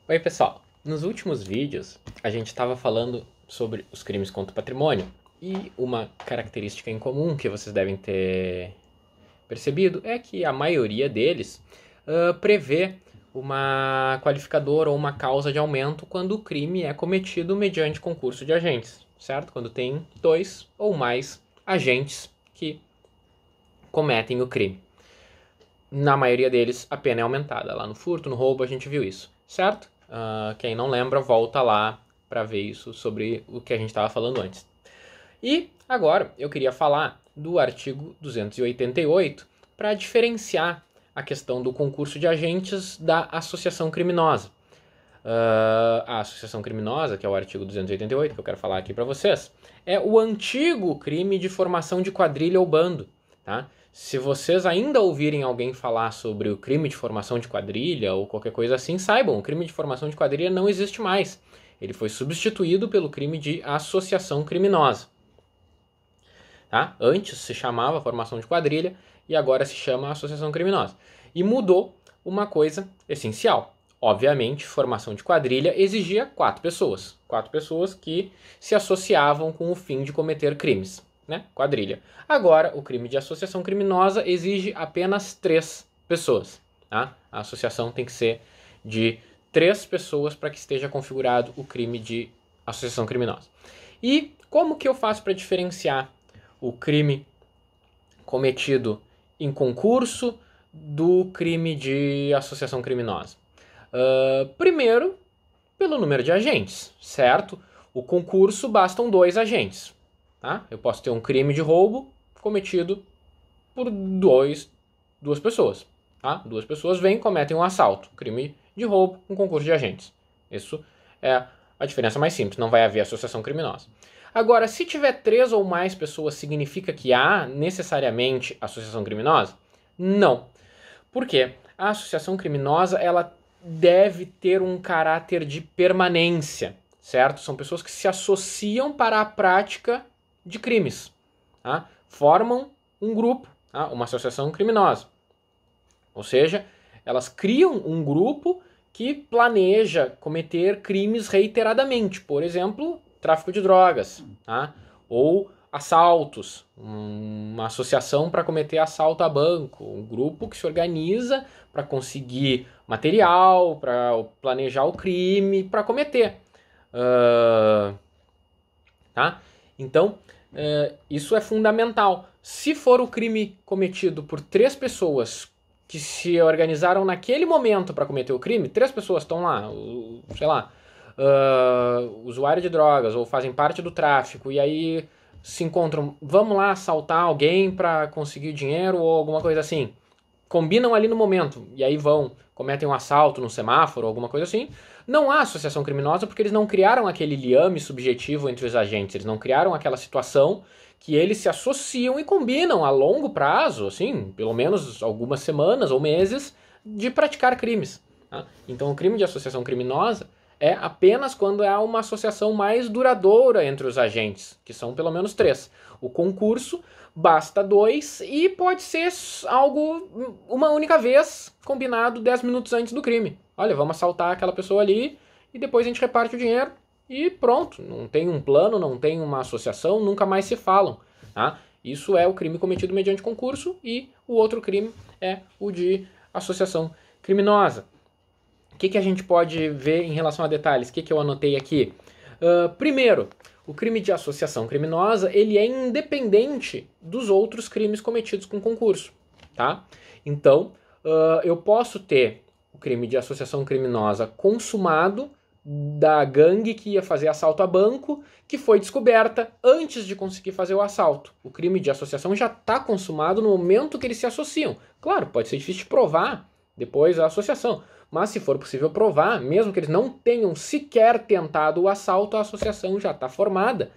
Oi, pessoal. Nos últimos vídeos, a gente estava falando sobre os crimes contra o patrimônio e uma característica em comum que vocês devem ter percebido é que a maioria deles prevê uma qualificadora ou uma causa de aumento quando o crime é cometido mediante concurso de agentes, certo? Quando tem dois ou mais agentes que cometem o crime. Na maioria deles, a pena é aumentada. Lá no furto, no roubo, a gente viu isso, certo? Quem não lembra, volta lá para ver isso sobre o que a gente estava falando antes. E agora eu queria falar do artigo 288 para diferenciar a questão do concurso de agentes da associação criminosa. A associação criminosa, que é o artigo 288, que eu quero falar aqui para vocês, é o antigo crime de formação de quadrilha ou bando. Tá? Se vocês ainda ouvirem alguém falar sobre o crime de formação de quadrilha ou qualquer coisa assim, saibam, o crime de formação de quadrilha não existe mais. Ele foi substituído pelo crime de associação criminosa. Tá? Antes se chamava formação de quadrilha e agora se chama associação criminosa. E mudou uma coisa essencial. Obviamente, formação de quadrilha exigia 4 pessoas. 4 pessoas que se associavam com o fim de cometer crimes. Né? Quadrilha. Agora, o crime de associação criminosa exige apenas 3 pessoas. Tá? A associação tem que ser de 3 pessoas para que esteja configurado o crime de associação criminosa. E como que eu faço para diferenciar o crime cometido em concurso do crime de associação criminosa? Primeiro, pelo número de agentes, certo? O concurso bastam 2 agentes. Tá? Eu posso ter um crime de roubo cometido por duas pessoas. Tá? 2 pessoas vêm e cometem um assalto. Crime de roubo, um concurso de agentes. Isso é a diferença mais simples, não vai haver associação criminosa. Agora, se tiver 3 ou mais pessoas, significa que há necessariamente associação criminosa? Não. Por quê? A associação criminosa ela deve ter um caráter de permanência, certo? São pessoas que se associam para a prática de crimes. Tá? Formam um grupo, tá? Uma associação criminosa. Ou seja, elas criam um grupo que planeja cometer crimes reiteradamente. Por exemplo, tráfico de drogas, tá? Ou assaltos, uma associação para cometer assalto a banco, um grupo que se organiza para conseguir material, para planejar o crime, para cometer. Tá? Então, isso é fundamental. Se for o crime cometido por 3 pessoas que se organizaram naquele momento para cometer o crime, 3 pessoas estão lá, sei lá, usuário de drogas ou fazem parte do tráfico e aí se encontram, vamos lá assaltar alguém para conseguir dinheiro ou alguma coisa assim. Combinam ali no momento e aí vão, cometem um assalto no semáforo, alguma coisa assim. Não há associação criminosa porque eles não criaram aquele liame subjetivo entre os agentes, eles não criaram aquela situação que eles se associam e combinam a longo prazo, assim, pelo menos algumas semanas ou meses, de praticar crimes. Tá? Então o crime de associação criminosa é apenas quando há uma associação mais duradoura entre os agentes, que são pelo menos 3. O concurso basta 2 e pode ser algo uma única vez, combinado 10 minutos antes do crime. Olha, vamos assaltar aquela pessoa ali e depois a gente reparte o dinheiro e pronto. Não tem um plano, não tem uma associação, nunca mais se falam. Tá? Isso é o crime cometido mediante concurso e o outro crime é o de associação criminosa. O que a gente pode ver em relação a detalhes? O que eu anotei aqui? Primeiro, o crime de associação criminosa ele é independente dos outros crimes cometidos com concurso. Tá? Então, eu posso ter o crime de associação criminosa consumado da gangue que ia fazer assalto a banco, que foi descoberta antes de conseguir fazer o assalto. O crime de associação já está consumado no momento que eles se associam. Claro, pode ser difícil de provar depois a associação, mas se for possível provar, mesmo que eles não tenham sequer tentado o assalto, a associação já está formada.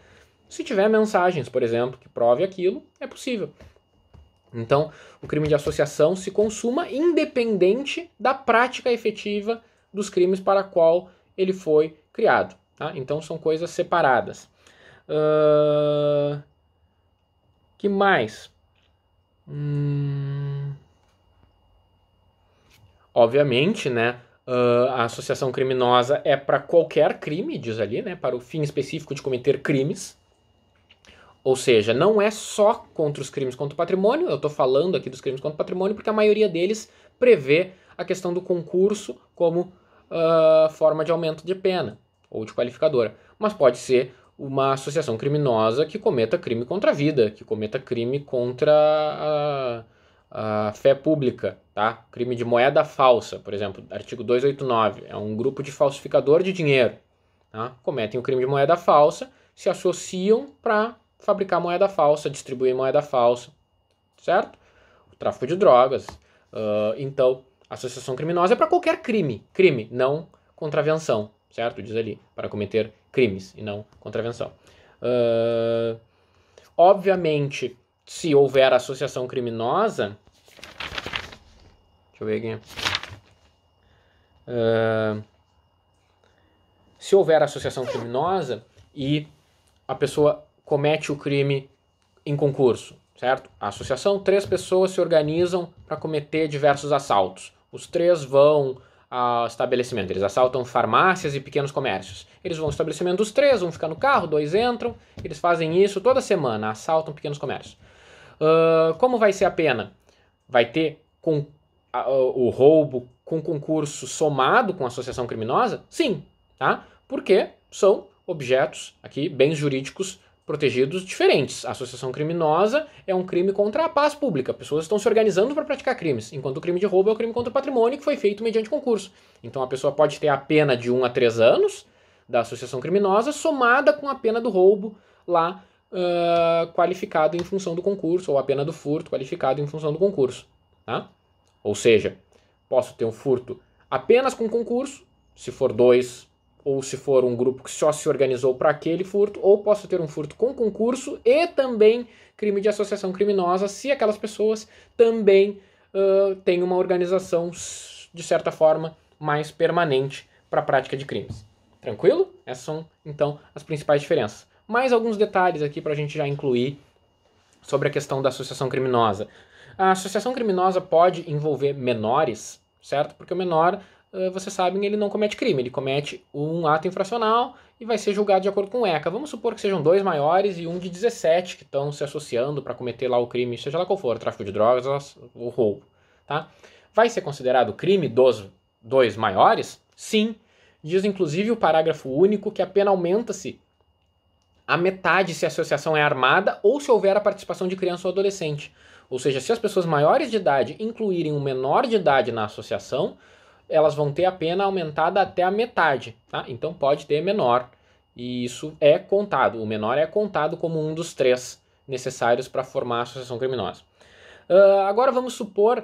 Se tiver mensagens, por exemplo, que prove aquilo, é possível. Então, o crime de associação se consuma independente da prática efetiva dos crimes para a qual ele foi criado. Tá? Então, são coisas separadas. Que mais? Obviamente, né? A associação criminosa é para qualquer crime, diz ali, né? Para o fim específico de cometer crimes. Ou seja, não é só contra os crimes contra o patrimônio, eu estou falando aqui dos crimes contra o patrimônio porque a maioria deles prevê a questão do concurso como forma de aumento de pena ou de qualificadora. Mas pode ser uma associação criminosa que cometa crime contra a vida, que cometa crime contra a fé pública, tá? Crime de moeda falsa, por exemplo, artigo 289, é um grupo de falsificador de dinheiro, tá? Cometem o crime de moeda falsa, se associam para fabricar moeda falsa, distribuir moeda falsa, certo? O tráfico de drogas. Então, associação criminosa é para qualquer crime, não contravenção, certo? Diz ali, para cometer crimes e não contravenção. Obviamente, se houver associação criminosa, deixa eu ver aqui. Se houver associação criminosa e a pessoa comete o crime em concurso, certo? A associação, 3 pessoas se organizam para cometer diversos assaltos. Os 3 vão ao estabelecimento, eles assaltam farmácias e pequenos comércios. Eles vão ao estabelecimento dos 3, vão ficar no carro, 2 entram, eles fazem isso toda semana, assaltam pequenos comércios. Como vai ser a pena? Vai ter o roubo com concurso somado com associação criminosa? Sim, tá? Porque são objetos aqui, bens jurídicos protegidos diferentes. A associação criminosa é um crime contra a paz pública. Pessoas estão se organizando para praticar crimes, enquanto o crime de roubo é o crime contra o patrimônio que foi feito mediante concurso. Então a pessoa pode ter a pena de 1 a 3 anos da associação criminosa somada com a pena do roubo lá qualificado em função do concurso, ou a pena do furto qualificado em função do concurso. Tá? Ou seja, posso ter um furto apenas com concurso, se for 2, ou se for um grupo que só se organizou para aquele furto, ou posso ter um furto com concurso e também crime de associação criminosa, se aquelas pessoas também têm uma organização, de certa forma, mais permanente para a prática de crimes. Tranquilo? Essas são, então, as principais diferenças. Mais alguns detalhes aqui para a gente já incluir sobre a questão da associação criminosa. A associação criminosa pode envolver menores, certo? Porque o menor, vocês sabem, ele não comete crime, ele comete um ato infracional e vai ser julgado de acordo com o ECA. Vamos supor que sejam 2 maiores e um de 17 que estão se associando para cometer lá o crime, seja lá qual for, tráfico de drogas ou roubo. Tá? Vai ser considerado crime dos 2 maiores? Sim. Diz inclusive o parágrafo único que a pena aumenta-se a metade se a associação é armada ou se houver a participação de criança ou adolescente. Ou seja, se as pessoas maiores de idade incluírem um menor de idade na associação, elas vão ter a pena aumentada até a metade. Tá? Então pode ter menor. E isso é contado. O menor é contado como um dos 3 necessários para formar a associação criminosa. Agora vamos supor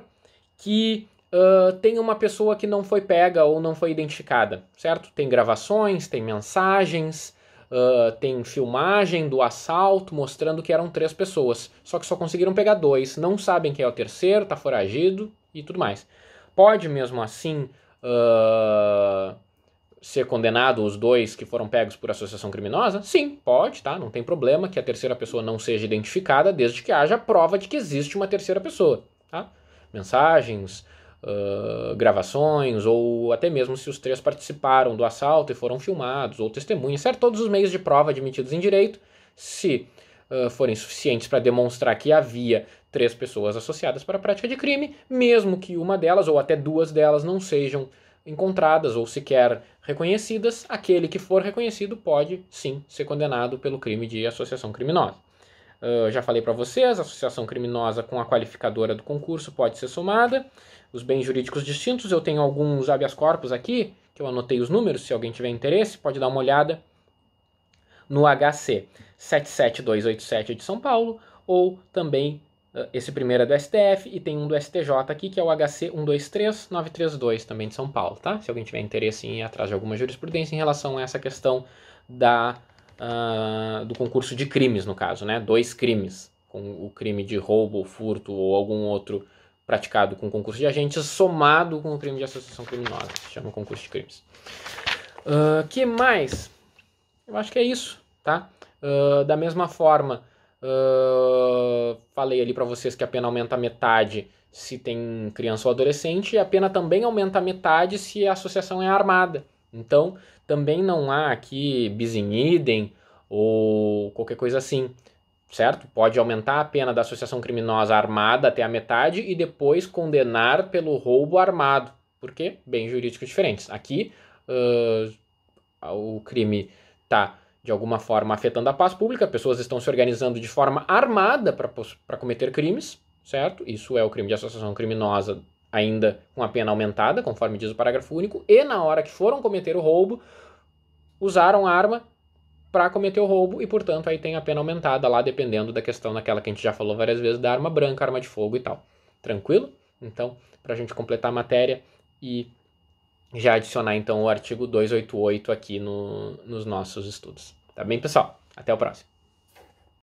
que tem uma pessoa que não foi pega ou não foi identificada, certo? Tem gravações, tem mensagens, tem filmagem do assalto mostrando que eram 3 pessoas, só que só conseguiram pegar 2, não sabem quem é o terceiro, tá foragido e tudo mais. Pode mesmo assim ser condenado os 2 que foram pegos por associação criminosa? Sim, pode, tá? Não tem problema que a terceira pessoa não seja identificada, desde que haja prova de que existe uma terceira pessoa, tá? Mensagens, gravações, ou até mesmo se os 3 participaram do assalto e foram filmados, ou testemunhas, certo? Todos os meios de prova admitidos em direito, se forem suficientes para demonstrar que havia 3 pessoas associadas para a prática de crime, mesmo que uma delas ou até 2 delas não sejam encontradas ou sequer reconhecidas, aquele que for reconhecido pode sim ser condenado pelo crime de associação criminosa. Já falei para vocês, a associação criminosa com a qualificadora do concurso pode ser somada. Os bens jurídicos distintos, eu tenho alguns habeas corpus aqui, que eu anotei os números, se alguém tiver interesse, pode dar uma olhada no HC 77287 de São Paulo, ou também esse primeiro é do STF, e tem um do STJ aqui, que é o HC 123932, também de São Paulo, tá? Se alguém tiver interesse em ir atrás de alguma jurisprudência em relação a essa questão do concurso de crimes, no caso, né? 2 crimes, com o crime de roubo, furto ou algum outro praticado com concurso de agentes somado com o crime de associação criminosa, que se chama concurso de crimes. Que mais? Eu acho que é isso, tá? Da mesma forma, falei ali para vocês que a pena aumenta a metade se tem criança ou adolescente, e a pena também aumenta a metade se a associação é armada. Então, também não há aqui bis in idem ou qualquer coisa assim, certo? Pode aumentar a pena da associação criminosa armada até a metade e depois condenar pelo roubo armado. Por quê? Bens jurídicos diferentes. Aqui, o crime está, de alguma forma, afetando a paz pública, pessoas estão se organizando de forma armada para cometer crimes, certo? Isso é o crime de associação criminosa, ainda com a pena aumentada, conforme diz o parágrafo único, e na hora que foram cometer o roubo, usaram arma para cometer o roubo e, portanto, aí tem a pena aumentada lá, dependendo da questão naquela que a gente já falou várias vezes, da arma branca, arma de fogo e tal. Tranquilo? Então, para a gente completar a matéria e já adicionar, então, o artigo 288 aqui nos nossos estudos. Tá bem, pessoal? Até o próximo.